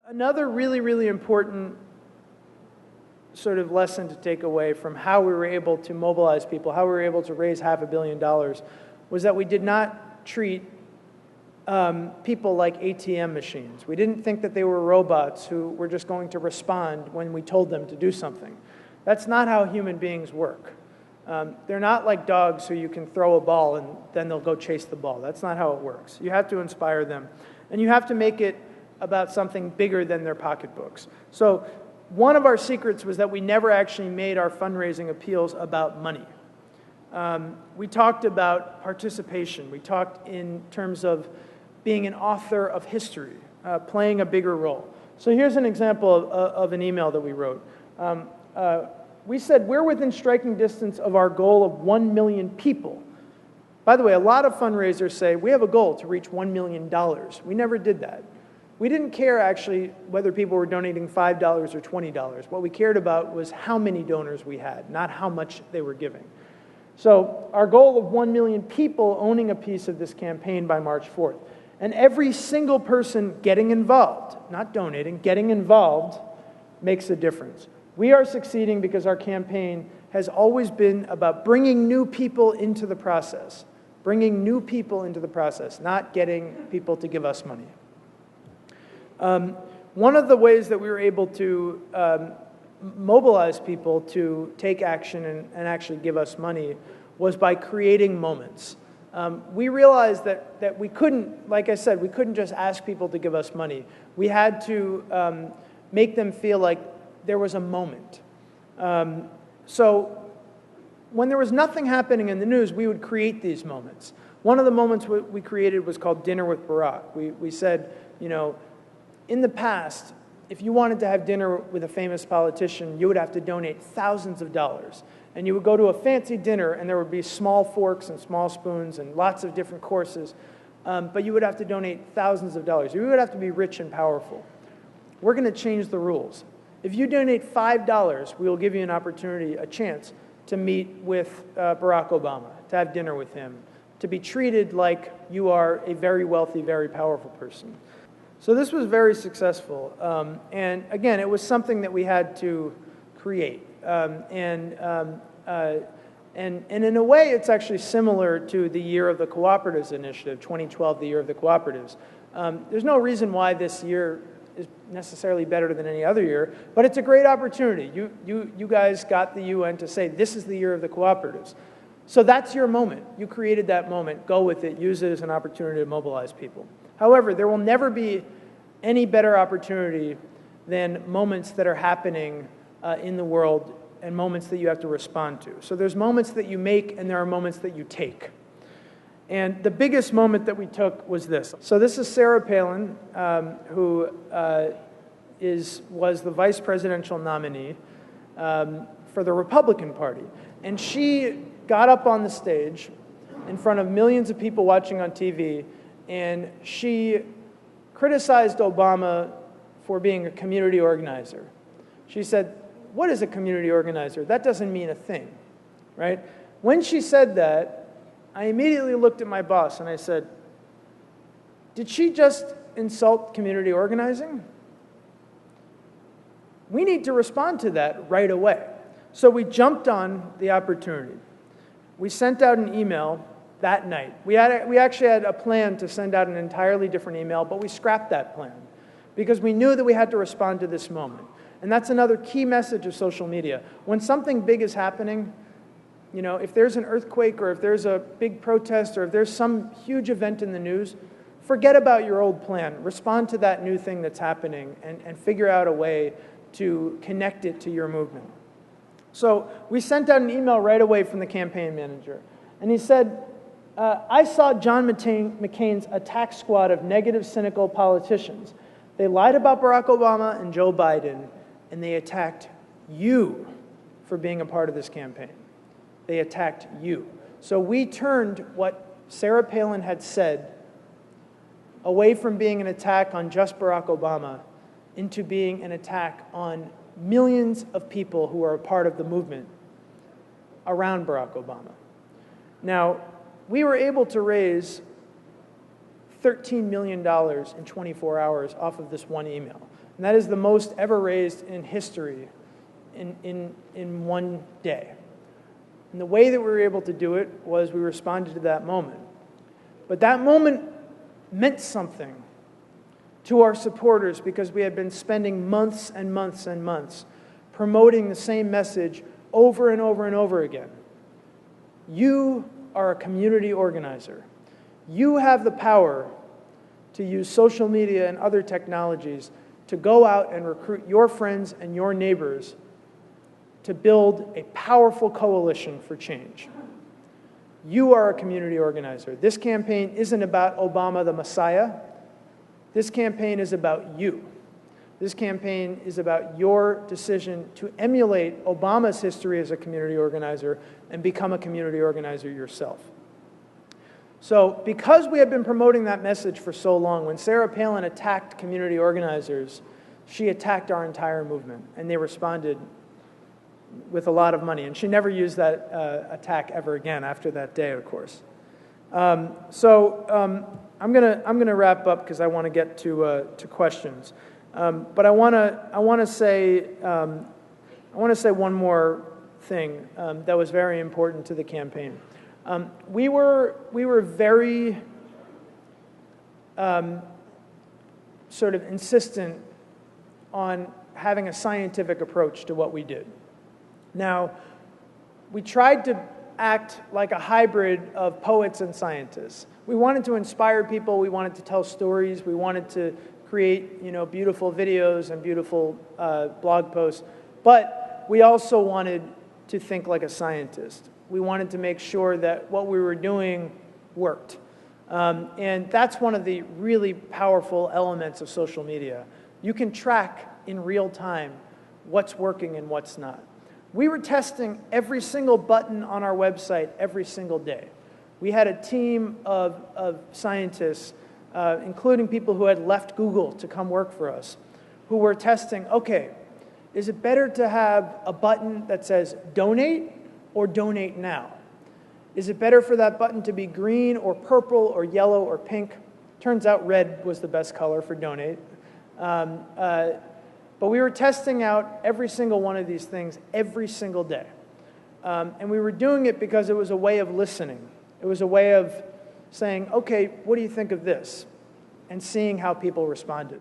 Another really, really important sort of lesson to take away from how we were able to mobilize people, how we were able to raise $500 million, was that we did not treat people like ATM machines. We didn't think that they were robots who were just going to respond when we told them to do something. That's not how human beings work. They're not like dogs who you can throw a ball and then they'll go chase the ball. That's not how it works. You have to inspire them. And you have to make it about something bigger than their pocketbooks. So one of our secrets was that we never actually made our fundraising appeals about money. We talked about participation. We talked in terms of being an author of history, playing a bigger role. So here's an example of an email that we wrote. We said, we're within striking distance of our goal of 1 million people. By the way, a lot of fundraisers say, we have a goal to reach $1 million. We never did that. We didn't care, actually, whether people were donating $5 or $20. What we cared about was how many donors we had, not how much they were giving. So our goal of 1 million people owning a piece of this campaign by March 4th. And every single person getting involved, not donating, getting involved makes a difference. We are succeeding because our campaign has always been about bringing new people into the process. Bringing new people into the process, not getting people to give us money. One of the ways that we were able to mobilize people to take action and actually give us money was by creating moments. We realized that we couldn't, like I said, we couldn't just ask people to give us money. We had to make them feel like there was a moment. So when there was nothing happening in the news, we would create these moments. One of the moments we created was called Dinner with Barack. We said, you know, in the past, if you wanted to have dinner with a famous politician, you would have to donate thousands of dollars. And you would go to a fancy dinner, and there would be small forks and small spoons and lots of different courses, but you would have to donate thousands of dollars. You would have to be rich and powerful. We're going to change the rules. If you donate $5, we will give you an opportunity, a chance, to meet with Barack Obama, to have dinner with him, to be treated like you are a very wealthy, very powerful person. So this was very successful. And again, it was something that we had to create. And in a way, it's actually similar to the Year of the Cooperatives initiative, 2012, the Year of the Cooperatives. There's no reason why this year is necessarily better than any other year, but it's a great opportunity. You guys got the UN to say, this is the Year of the Cooperatives. So that's your moment. You created that moment. Go with it. Use it as an opportunity to mobilize people. However, there will never be any better opportunity than moments that are happening in the world and moments that you have to respond to. So there's moments that you make and there are moments that you take. And the biggest moment that we took was this. So this is Sarah Palin, who was the vice presidential nominee for the Republican Party. And she got up on the stage in front of millions of people watching on TV, and she criticized Obama for being a community organizer. She said, what is a community organizer? That doesn't mean a thing, right? When she said that, I immediately looked at my boss and I said, did she just insult community organizing? We need to respond to that right away. So we jumped on the opportunity. We sent out an email that night. We actually had a plan to send out an entirely different email, but we scrapped that plan because we knew that we had to respond to this moment. And that's another key message of social media. When something big is happening, you know, if there's an earthquake or if there's a big protest or if there's some huge event in the news, forget about your old plan. Respond to that new thing that's happening and figure out a way to connect it to your movement. So we sent out an email right away from the campaign manager. And he said, I saw John McCain's attack squad of negative, cynical politicians. They lied about Barack Obama and Joe Biden, and they attacked you for being a part of this campaign. They attacked you. So we turned what Sarah Palin had said away from being an attack on just Barack Obama into being an attack on millions of people who are a part of the movement around Barack Obama. Now, we were able to raise $13 million in 24 hours off of this one email. And that is the most ever raised in history in one day. And the way that we were able to do it was we responded to that moment. But that moment meant something to our supporters because we had been spending months and months and months promoting the same message over and over and over again. You are a community organizer. You have the power to use social media and other technologies to go out and recruit your friends and your neighbors to build a powerful coalition for change. You are a community organizer. This campaign isn't about Obama the Messiah. This campaign is about you. This campaign is about your decision to emulate Obama's history as a community organizer and become a community organizer yourself. So because we had been promoting that message for so long, when Sarah Palin attacked community organizers, she attacked our entire movement, and they responded with a lot of money. And she never used that attack ever again after that day, of course. I'm gonna wrap up because I want to get to questions. But I want to say one more thing that was very important to the campaign. We were very sort of insistent on having a scientific approach to what we did. Now, we tried to act like a hybrid of poets and scientists. We wanted to inspire people. We wanted to tell stories. We wanted to create, beautiful videos and beautiful blog posts. But we also wanted to think like a scientist. We wanted to make sure that what we were doing worked. And that's one of the really powerful elements of social media. You can track in real time what's working and what's not. We were testing every single button on our website every single day. We had a team of scientists, including people who had left Google to come work for us, who were testing, okay, is it better to have a button that says donate or donate now? Is it better for that button to be green or purple or yellow or pink? Turns out red was the best color for donate. But we were testing out every single one of these things every single day. And we were doing it because it was a way of listening. It was a way of saying, okay, what do you think of this? And seeing how people responded.